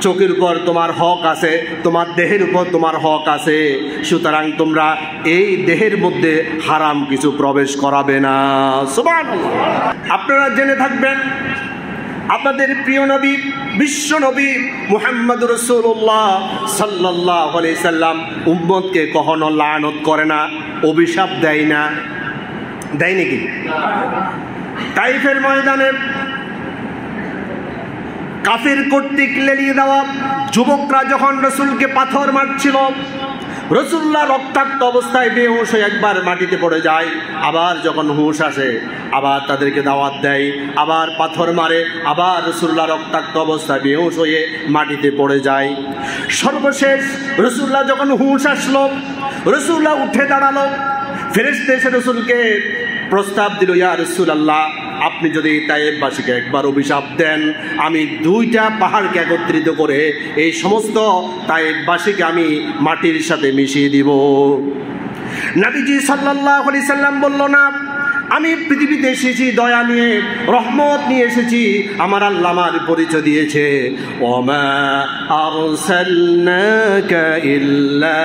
চোখের উপর তোমার হক আছে, তোমার দেহের উপর তোমার হক আছে। সুতরাং তোমরা এই দেহের মধ্যে হারাম কিছু প্রবেশ করাবে না। সুবহানাল্লাহ। আপনারা জেনে থাকবেন, আপনাদের প্রিয় নবী, বিশ্ব নবী মুহাম্মদুর রাসূলুল্লাহ সাল্লাল্লাহু আলাইহি সাল্লাম উম্মতকে কখনো লানত করে না, অভিশাপ দেয় না। দেয় নাকি? তাইফের ময়দানে কাফির কর্তৃক লেলিয়ে দেওয়া যুবকরা যখন রসুলকে পাথর মারছিল, রসুল্লাহ রক্তাক্ত অবস্থায় বেহুশ হয়ে একবার মাটিতে পড়ে যায়, আবার যখন হুঁশ আসে আবার তাদেরকে দাওয়াত দেয়, আবার পাথর মারে, আবার রসুল্লাহ রক্তাক্ত অবস্থায় বেহুশ হয়ে মাটিতে পড়ে যায়। সর্বশেষ রসুল্লাহ যখন হুঁশ আসলো, রসুল্লাহ উঠে দাঁড়ালো, ফেরেশতা এসে রসুলকে প্রস্তাব দিল, ইয়া রাসূলুল্লাহ, আপনি যদি তায়েববাসীকে একবার অভিশাপ দেন, আমি দুইটা পাহাড়কে একত্রিত করে এই সমস্ত তায়েববাসীকে আমি মাটির সাথে মিশিয়ে দিব। নবীজি সাল্লাল্লাহু আলাইহি সাল্লাম বলল, না, আমি পৃথিবীতে এসেছি দয়া নিয়ে, রহমত নিয়ে এসেছি। আমার আল্লাহ আমার পরিচয় দিয়েছে, ওমা আরসালনাকা ইল্লা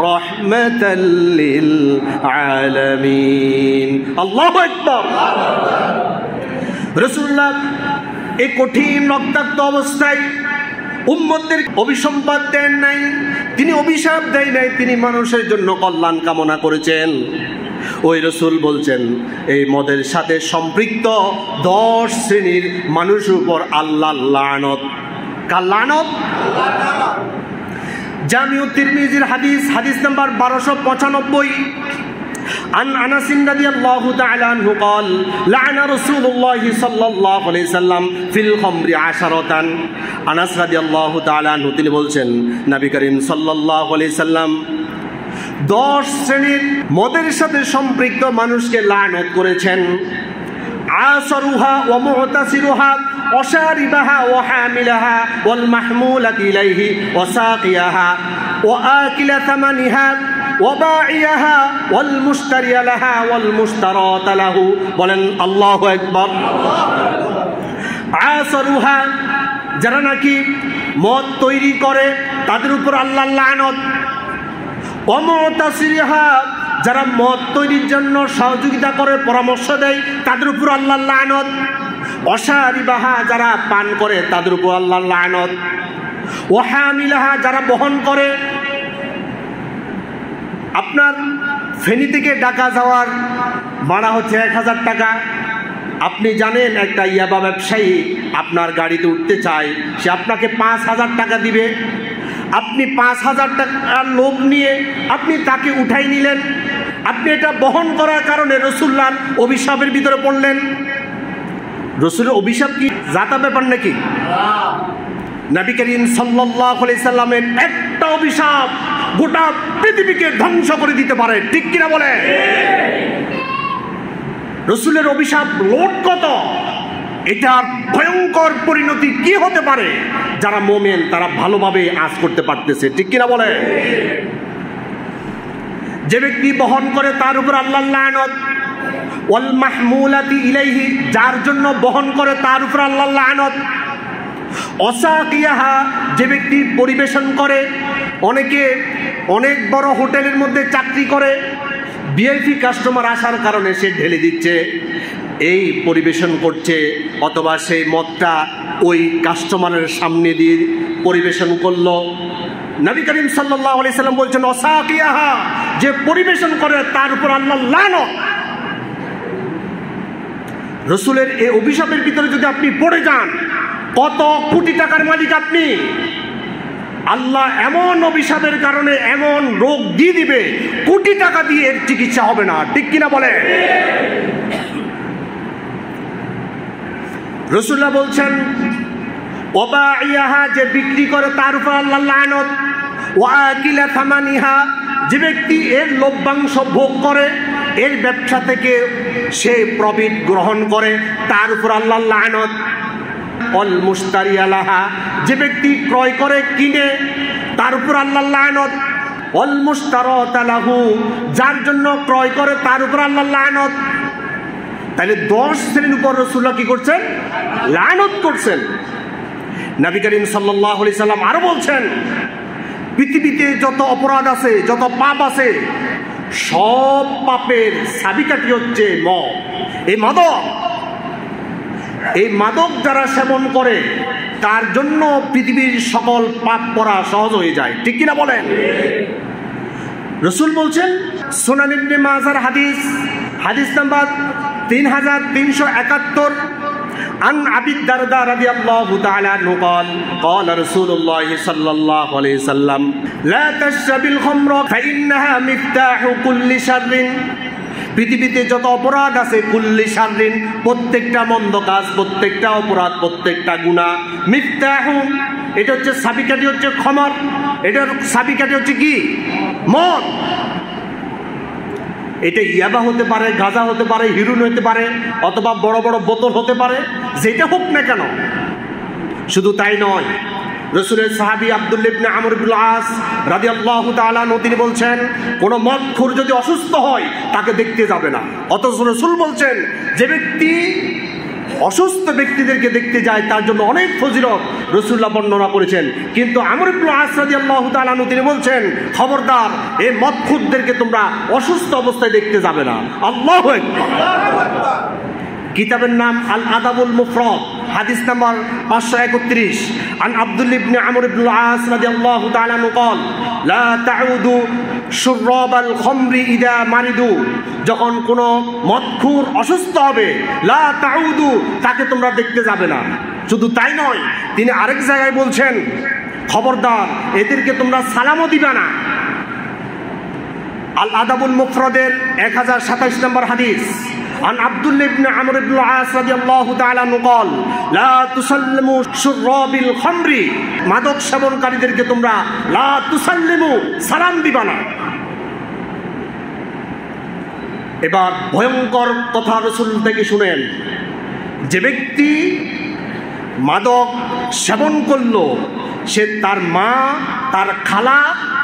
রাহমাতাল লিল আলামিন। আল্লাহু আকবার। রাসূলুল্লাহ এই কঠিন রক্তাক্ত অবস্থায় উম্মতদের অভিসম্পাদ দেন নাই, তিনি অভিশাপ দেয় নাই, তিনি মানুষের জন্য কল্যাণ কামনা করেছেন। ওই রসুল বলছেন, এই মদের সাথে সম্পৃক্ত 10 শ্রেণীর মানুষের উপর আল্লাহ লানত। কার লানত? জামিউ তিরমিজির হাদিস, হাদিস নাম্বার 1295। عن أنس رضي الله تعالى عنه قال لعن رسول الله صلى الله عليه وسلم في الخمر 10। আনাস রাদিয়াল্লাহু তাআলা আনহু তিনি বলছেন, নবী করিম সাল্লাল্লাহু আলাইহি সাল্লাম 10 শ্রেণীর মদের সাথে সম্পৃক্ত মানুষকে লানত করেছেন। আসারুহা ওয়া মুতাসিরুহা ওয়া শারিবাহা ওয়া হামিলাহা ওয়াল মাহমুলাতি ইলাইহি ওয়া সাকিয়াহা ওয়া আকিলা থামানিহা ওয়া বাইয়াহা ওয়াল মুশতারিয়া লাহা ওয়াল মুশতারাতা লাহু। বলেন আল্লাহু আকবার। আসারুহা, যারা নাকি মদ তৈরি করে তাদের উপর আল্লাহর লানত। ওয়া মুতাসিরুহা, যারা মদ তৈরির জন্য সহযোগিতা করে, পরামর্শ দেয় তাদের উপর আল্লাহর লানত। অশারিবাহা যারা পান করে তাদের উপর আল্লাহর লানত। ওয়াহামিলাহা যারা বহন করে। আপনার ফেনী থেকে ঢাকা যাওয়ার ভাড়া হচ্ছে 1000 টাকা। আপনি জানেন একটা ইয়াবা ব্যবসায়ী আপনার গাড়িতে উঠতে চায়, সে আপনাকে 5000 টাকা দিবে। আপনি 5000 টাকার লোভ নিয়ে আপনি তাকে উঠাই নিলেন। আপনি এটা বহন করার কারণে রাসূলুল্লাহর অভিশাপের ভিতরে পড়লেন। রাসূলের অভিশাপ কি জাতা ব্যাপার নাকি? নবী করিম সাল্লাল্লাহু আলাইহি সাল্লামের একটা অভিশাপ গোটা পৃথিবীকে ধ্বংস করে দিতে পারে, ঠিক কিনা বলে? রাসূলের অভিশাপ লোড কত, এটার ভয়ঙ্কর পরিণতি কি হতে পারে যারা মুমিন তারা ভালোভাবে আঁচ করতে পারতেছে, ঠিক কিনা বলে? যে ব্যক্তি বহন করে তার উপর আল্লাহর লানত। ওয়াল মাহমুলাতি ইলাইহি, যার জন্য বহন করে তার উপর আল্লাহর লানত। অসাকিয়াহা, যে ব্যক্তি পরিবেশন করে। অনেকে অনেক বড় হোটেলের মধ্যে চাকরি করে, ভিআইপি কাস্টমার আসার কারণে সে ঢেলে দিচ্ছে, এই পরিবেশন করছে, অথবা সেই মদটা ওই কাস্টমারের সামনে দিয়ে পরিবেশন করলো। নবী করিম সাল্লাল্লাহু আলাইহি সাল্লাম বলছেন অসাকিয়াহা, যে পরিবেশন করে তার উপর আল্লাহর লানত। রাসূলের এই অভিশাপের ভিতরে যদি আপনি পড়ে যান, কত কোটি টাকার মালিক আপনি, আল্লাহ এমন অভিশাপের কারণে এমন রোগ দিয়ে দিবে, কোটি টাকা দিয়ে এর চিকিৎসা হবে না, ঠিক কিনা বলে? রাসূলুল্লাহ বলছেন ওয়াবাইয়াহা, যে বিক্রি করে তার উপর আল্লাহর লানত। ওয়াকিলা থামানিহা, যে ব্যক্তি এর লভ্যাংশ ভোগ করে, এর ব্যবসা থেকে সে প্রফিট গ্রহণ করে, তার উপর আল্লাহর লানত। অল মুশতারি আলাহা, যে ব্যক্তি ক্রয় করে কিনে, তার উপর আল্লাহর লানত। অল মুশতারাত আলাহু, যার জন্য ক্রয় করে তার উপর আল্লাহর লানত। তাহলে 10 শ্রেণীর উপর রাসূলুল্লাহ কি করছেন? লানত করছেন। নবী করিম সাল্লাল্লাহু আলাইহি সাল্লাম আরো বলছেন, পৃথিবীতে যত অপরাধ আছে, যত পাপ আছে, সব পাপের চাবিকাঠি হচ্ছে মদ, এই মাদক। এই মাদক যারা সেবন করে তার জন্য পৃথিবীর সকল পাপ করা সহজ হয়ে যায়, ঠিক কিনা বলেন? রাসূল বলছেন, সুনান ইবনে মাজার হাদিস, হাদিস নাম্বার 3371, عن أبي الدرداء رضي الله تعالى عنه قال قال رسول الله صلى الله عليه وسلم لا تشرب الخمر فإنها مفتاح كل شر। পৃথিবীতে যত অপরাধ আছে, কুল্লি শাররিন, প্রত্যেকটা মন্দ কাজ, প্রত্যেকটা অপরাধ, প্রত্যেকটা গুনাহ, মিফতাহু, এটা হচ্ছে চাবিকাঠি, হচ্ছে খমর, এটার চাবিকাঠি হচ্ছে কি? মদ। এটা ইয়াবা হতে পারে, গাঁজা হতে পারে, হিরোইন হতে পারে, অথবা বড় বড় বোতল হতে পারে, যেটা হোক না কেন। শুধু তাই নয়, রাসূলের সাহাবী আব্দুল্লাহ ইবনে আমর ইবনুল আস রাদিয়াল্লাহু তাআলা আনহু তিনি বলছেন, কোন মদখোর যদি অসুস্থ হয় তাকে দেখতে যাবে না। অথচ রাসূল বলছেন, যে ব্যক্তি অসুস্থ ব্যক্তিদেরকে দেখতে যায় তার জন্য অনেক ফজিলত রাসূলুল্লাহ বর্ণনা করেছেন। কিন্তু আমর ইবনুল আস রাদিয়াল্লাহু তাআলা আনহু তিনি বলছেন, খবরদার, এই মদখোরদেরকে তোমরা অসুস্থ অবস্থায় দেখতে যাবে না। আল্লাহু আকবার। কিতাবের নাম আল আদাবুল মুফরাদ, হাদিস নাম্বার 531, আন আব্দুল্লাহ ইবনে আমর ইবনুল আস রাদিয়াল্লাহু তাআলা আনহু قال لا تعودوا شراب الخمر اذا মারিদু, যখন কোনো মদখোর অসুস্থ হবে, লা তাউদু, তাকে তোমরা দেখতে যাবে না। শুধু তাই নয়, তিনি আরেক জায়গায় বলছেন, খবরদার, এদেরকে তোমরা সালামও দিবে না। আল আদাবুল মুফরাদের 1027 নম্বর হাদিস, عن عبد الله بن عمرو بن العاص رضي الله تعالى عنه قال لا تسلموا شراب الخمر, মাদক সেবনকারীদেরকে তোমরা লা তুসাল্লিমু, সালাম দিবা না। এবার ভয়ঙ্কর কথা রাসূল থেকে শুনেন, যে ব্যক্তি মাদক সেবন করলো, সে তার মা, তার খালা,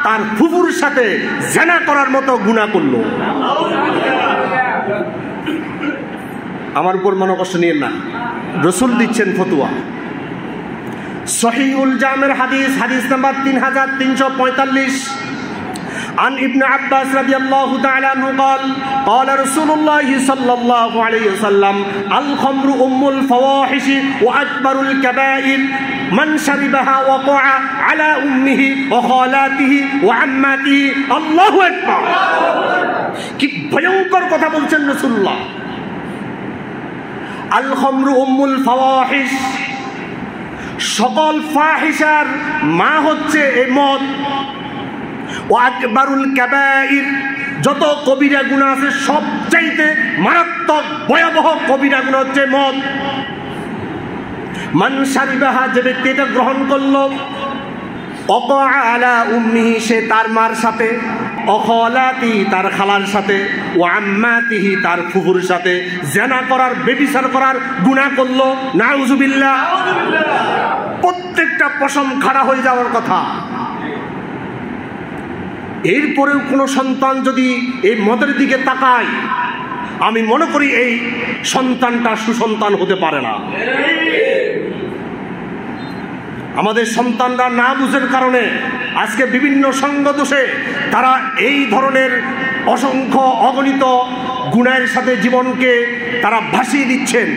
তার ফুফুর সাথে জিনা করার মতো গুনাহ করলো। আমার উপর মনোকষ্ট নিয়েন না, রাসূল দিচ্ছেন ফতোয়া। সহিহুল জামের হাদিস, হাদিস নাম্বার 3345, عن ابن عباس رضي الله تعالى عنه قال قال رسول الله صلى الله عليه وسلم الخمر أم الفواحش وأكبر الكبائر من شربها وقع على أمه وخالاته وعماته الله أكبر কি ভয়ঙ্কর কথা বলছেন রাসূলুল্লাহ। আল খামরু উম্মুল ফাওয়াহিশ, সকল ফাহিশার মা হচ্ছে এই মদ। ওয়া আকবারুল কাবাইর, যত কবিরা গুনাহ আছে সবচাইতে মারাত্মক ভয়াবহ কবিরা গুনাহ হচ্ছে মদ। মান শারিবাহা, যে ব্যক্তি এটা গ্রহণ করলো, ওয়াকা আলা উম্মিহি, সে তার মার সাথে, অখলাতি তার খালার সাথে, ও আম্মাতিহি তার ফুফুর সাথে জিনা করার, ব্যভিচার করার গুনাহ করলো। নাউজুবিল্লাহ। প্রত্যেকটা পশম খাড়া হয়ে যাওয়ার কথা। এরপরেও কোনো সন্তান যদি এই মদের দিকে তাকায়, আমি মনে করি এই সন্তানটা সুসন্তান হতে পারে না। আমাদের সন্তানরা না বুঝের কারণে আজকে বিভিন্ন সঙ্গ দোষে তারা এই ধরনের অসংখ্য অগণিত গুনাহের সাথে জীবনকে তারা ভাসিয়ে দিচ্ছেন।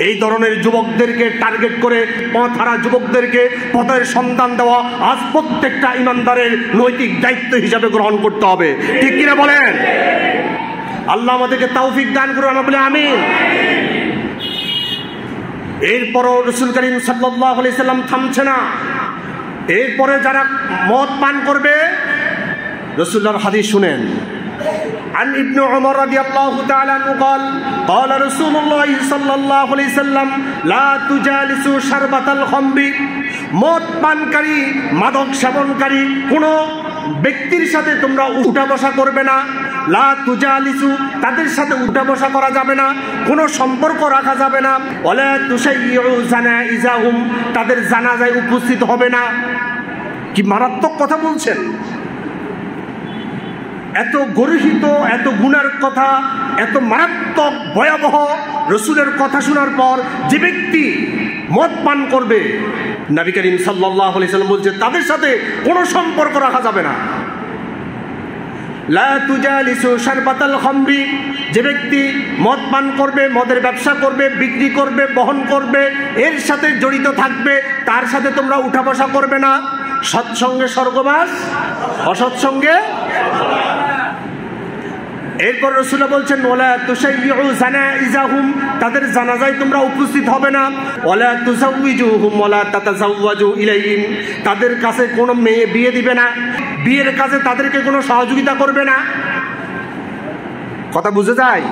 এই ধরনের যুবকদেরকে টার্গেট করে পথহারা যুবকদেরকে পথের সন্ধান দেওয়া আজ প্রত্যেকটা ইমানদারের নৈতিক দায়িত্ব হিসাবে গ্রহণ করতে হবে। ঠিক কিনা বলেন? আল্লাহ আমাদেরকে তৌফিক দান করুন, আমরা বলি আমিন। এরপরও রাসূল করিম সাল্লাল্লাহু আলাইহি সাল্লাম থামছে না। এরপরে যারা মদ পান করবে, রাসূলুল্লাহর হাদিস শুনেন। عن ابن عمر رضي الله تعالى عنه قال قال رسول الله صلى الله عليه وسلم لا تجالسوا شربة الخمر, মদ পানকারী, মাদক সেবনকারী কোন ব্যক্তির সাথে তোমরা উঠা বসা করবে না। লা তুজালিসু, তাদের সাথে উঠা বসা করা যাবে না, কোনো সম্পর্ক রাখা যাবে না। ওয়ালা তুসাইয়্যু জানাইজাহুম, তাদের জানাজায় উপস্থিত হবে না। কি মারাত্মক কথা বলছেন! এত গর্হিত, এত গুনার কথা, এত মারাত্মক ভয়াবহ রাসূলের কথা শোনার পর যে ব্যক্তি মদ পান করবে, নবী করিম সাল্লাল্লাহু আলাইহি সাল্লাম বলছেন তাদের সাথে কোনো সম্পর্ক রাখা যাবে না। লা তুজালিসু শারবাতাল খামরি, যে ব্যক্তি মদ পান করবে, মদের ব্যবসা করবে, বিক্রি করবে, বহন করবে, এর সাথে জড়িত থাকবে, তার সাথে তোমরা উঠা বসা করবে না। সৎসঙ্গে স্বর্গবাস, অসৎসঙ্গে। এরপর রাসূলুল্লাহ বলছেন ওয়ালা তুসাইয়্যু জানাইজাহুম, তাদের জানাজায় তোমরা উপস্থিত হবে না। ওয়ালা তুযাওয়িজুহুম ওয়ালা তাতাযাওয়াজু ইলাইহিম, তাদের কাছে কোনো মেয়ে বিয়ে দিবে না, বিয়ের কাজে তাদেরকে কোনো সহযোগিতা করবে না। কথা বুঝে যায়?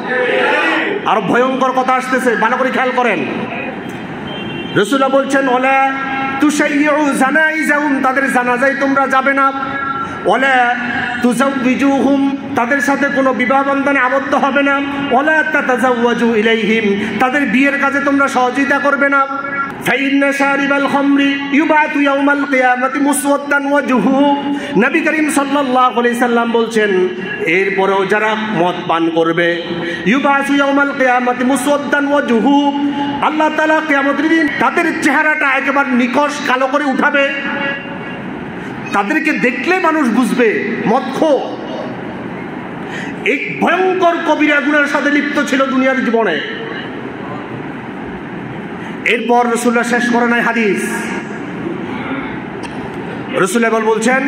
আর ভয়ঙ্কর কথা আসতেছে, ভালো করে খেয়াল করেন। রাসূলুল্লাহ বলছেন ওয়ালা তুসাইয়্যু জানাইজাহুম, তাদের জানাজায় তোমরা যাবে না। ওয়ালা তুযাওয়িজুহুম, তাদের সাথে কোনো বিবাহ বন্ধনে আবদ্ধ হবে না। ওয়ালা তাতাযাওয়াজু ইলাইহিম, তাদের বিয়ের কাজে তোমরা সহযোগিতা করবে না। ফাইন্না শারিবাল খামরি ইউবাতু ইয়াউমাল কিয়ামাতি মুসওয়াদ্দান ওয়াজহু, নবী করিম সাল্লাল্লাহু আলাইহি সাল্লাম বলছেন এরপরেও যারা মদ পান করবে, ইউবাতু ইয়াউমাল কিয়ামাতি মুসওয়াদ্দান ওয়াজহু, আল্লাহ তাআলা কিয়ামতের দিন তাদের চেহারাটা একেবারে নিকষ কালো করে উঠাবে। তাদেরকে দেখলে মানুষ বুঝবে মদখোর। এই ভয়ঙ্কর কবিরা গুনার সাথে লিপ্ত ছিল দুনিয়ার জীবনে। এরপর রাসূলুল্লাহ শেষ করে নাই হাদিস। রাসূলুল্লাহ বলছেন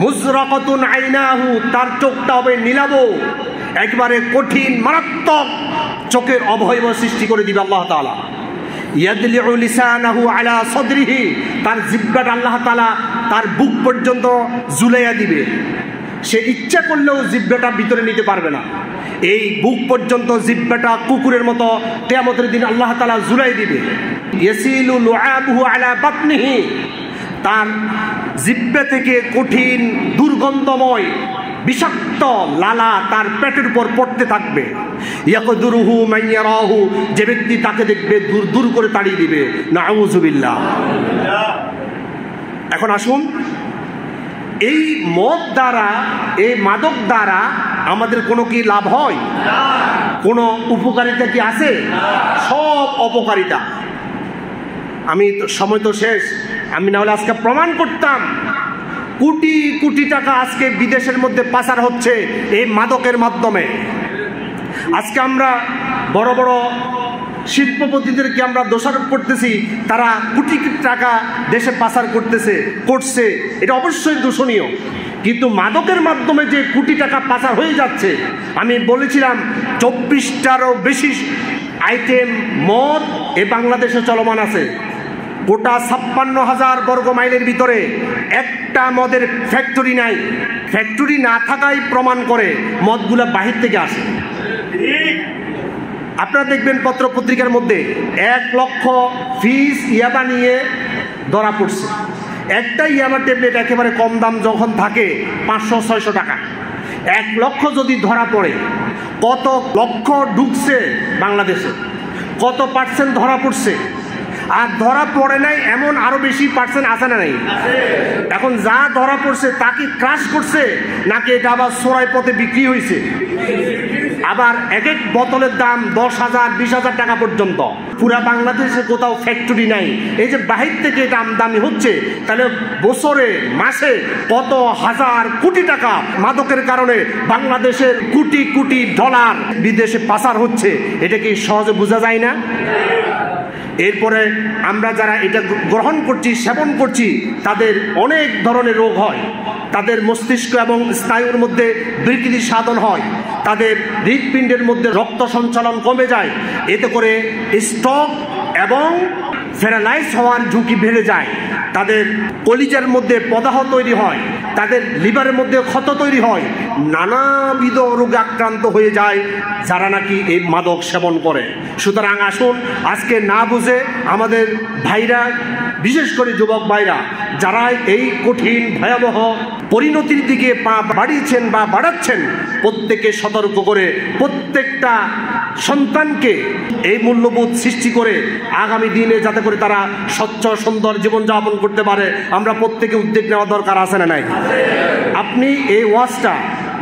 মুজরাকাতুন আইনাহু, তার চোখটা হবে নীলাভ, একবারে কঠিন মারাত্মক চোখের অবয়ব সৃষ্টি করে দিবে আল্লাহ তাআলা। ইয়াদলিউ লিসানাহু আলা সাদরিহি, তার জিহ্বাটা আল্লাহ তাআলা তার বুক পর্যন্ত ঝুলাইয়া দিবে। সে ইচ্ছা করলেও জিহ্বাটা ভিতরে নিতে পারবে না। এই বুক পর্যন্ত জিহ্বাটা কুকুরের মতো কিয়ামতের দিন আল্লাহ তাআলা ঝুলাই দিবে। ইয়াসিলু লুআবুহু আলা বাতনিহি, তার জিহ্বা থেকে কঠিন দুর্গন্ধময় বিষাক্ত লালা তার পেটের উপর পড়তে থাকবে। ইয়াকদুরুহু মান ইয়ারাহু, যে ব্যক্তি তাকে দেখবে দূর দূর করে তাড়িয়ে দিবে। নাউযুবিল্লাহ। এখন আসুন, এই মদ দ্বারা, এই মাদক দ্বারা আমাদের কোনো কি লাভ হয়? কোনো উপকারিতা কি আছে? সব অপকারিতা। আমি সময় তো শেষ, আমি না হলে আজকে প্রমাণ করতাম কোটি কোটি টাকা আজকে বিদেশের মধ্যে পাচার হচ্ছে এই মাদকের মাধ্যমে। আজকে আমরা বড় বড় শিল্পপতিদেরকে আমরা দোষারোপ করতেছি, তারা কোটি কোটি টাকা দেশে পাচার করছে, এটা অবশ্যই দূষণীয়। কিন্তু মাদকের মাধ্যমে যে কোটি টাকা পাচার হয়ে যাচ্ছে, আমি বলেছিলাম 24টারও বেশি আইটেম মদ এ বাংলাদেশে চলমান আছে। গোটা 56,000 বর্গ মাইলের ভিতরে একটা মদের ফ্যাক্টরি নাই। ফ্যাক্টরি না থাকাই প্রমাণ করে মদগুলা বাহির থেকে আসে। আপনারা দেখবেন পত্র পত্রিকার মধ্যে 1 লক্ষ পিস ইয়াবা নিয়ে ধরা পড়ছে। একটা ইয়াবা ট্যাবলেট একেবারে কম দাম যখন থাকে 500-600 টাকা। 1 লক্ষ যদি ধরা পড়ে, কত লক্ষ ঢুকছে বাংলাদেশে, কত পার্সেন্ট ধরা পড়ছে? আর ধরা পড়ে নাই এমন আরো বেশি পার্সেন্ট আছে না নাই? এখন যা ধরা পড়ছে তা কি ক্রাশ করছে, নাকি এটা আবার চোরাই পথে বিক্রি হয়েছে? আবার এক এক বোতলের দাম 10,000 20,000 টাকা পর্যন্ত। পুরা বাংলাদেশে কোথাও ফ্যাক্টরি নাই। এই যে বাহির থেকে এটা আমদানি হচ্ছে, তাহলে বছরে মাসে কত হাজার কোটি টাকা মাদকের কারণে বাংলাদেশের কোটি কোটি ডলার বিদেশে পাচার হচ্ছে। এটা কি সহজে বোঝা যায় না? এরপরে আমরা যারা এটা গ্রহণ করছি, সেবন করছি, তাদের অনেক ধরনের রোগ হয়। তাদের মস্তিষ্ক এবং স্নায়ুর মধ্যে বিকৃতি সাধন হয়, তাদের হৃৎপিণ্ডের মধ্যে রক্ত সঞ্চালন কমে যায়, এতে করে স্ট্রোক এবং প্যারালাইজ হওয়ার ঝুঁকি বেড়ে যায়। তাদের কলিজার মধ্যে প্রদাহ তৈরি হয়, তাদের লিভারের মধ্যে ক্ষত তৈরি হয়, নানাবিধ রোগে আক্রান্ত হয়ে যায় যারা নাকি এই মাদক সেবন করে। সুতরাং আসুন, আজকে না বুঝে আমাদের ভাইরা, বিশেষ করে যুবক ভাইরা যারা এই কঠিন ভয়াবহ পরিণতির দিকে পা বাড়িয়েছেন বা বাড়াচ্ছেন, প্রত্যেকে সতর্ক করে প্রত্যেকটা সন্তানকে এই মূল্যবোধ সৃষ্টি করে আগামী দিনে যাতে করে তারা স্বচ্ছ সুন্দর জীবনযাপন করতে পারে, আমরা প্রত্যেকে উদ্যোগ নেওয়া দরকার আছে না নাই? আপনি এই ওয়াজটা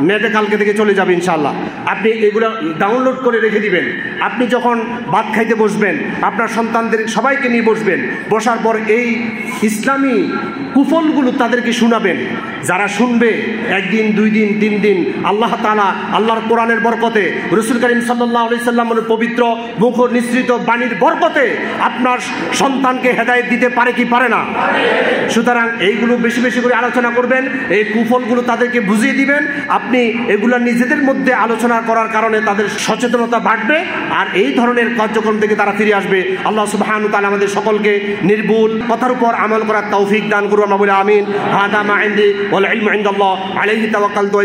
নেটে কালকে থেকে চলে যাবে ইনশাল্লাহ। আপনি এগুলো ডাউনলোড করে রেখে দিবেন। আপনি যখন ভাত খাইতে বসবেন, আপনার সন্তানদের সবাইকে নিয়ে বসবেন। বসার পর এই ইসলামী কুফলগুলো তাদেরকে শোনাবেন। যারা শুনবে, 1 দিন 2 দিন 3 দিন, আল্লাহ তাআলা আল্লাহর কোরআনের বরকতে, রাসূল করিম সাল্লাল্লাহু আলাইহি সাল্লামের পবিত্র মুখ নিঃসৃত বাণীর বরকতে আপনার সন্তানকে হেদায়েত দিতে পারে কি পারে না? সুতরাং এইগুলো বেশি বেশি করে আলোচনা করবেন, এই কুফলগুলো তাদেরকে বুঝিয়ে দিবেন। আপনি এগুলো নিজেদের মধ্যে আলোচনা করার কারণে তাদের সচেতনতা বাড়বে, আর এই ধরনের কার্যক্রম থেকে তারা ফিরে আসবে। আল্লাহ সুবহানাহু ওয়া তাআলা আমাদের সকলকে নির্ভুল কথার উপর আমল করার তৌফিক দান করুন। আমরা বলি আমিন। হাদা মা ইনদি ওয়াল ইলমু ইনদাল্লাহ আলাইহি তাওয়াক্কালতু।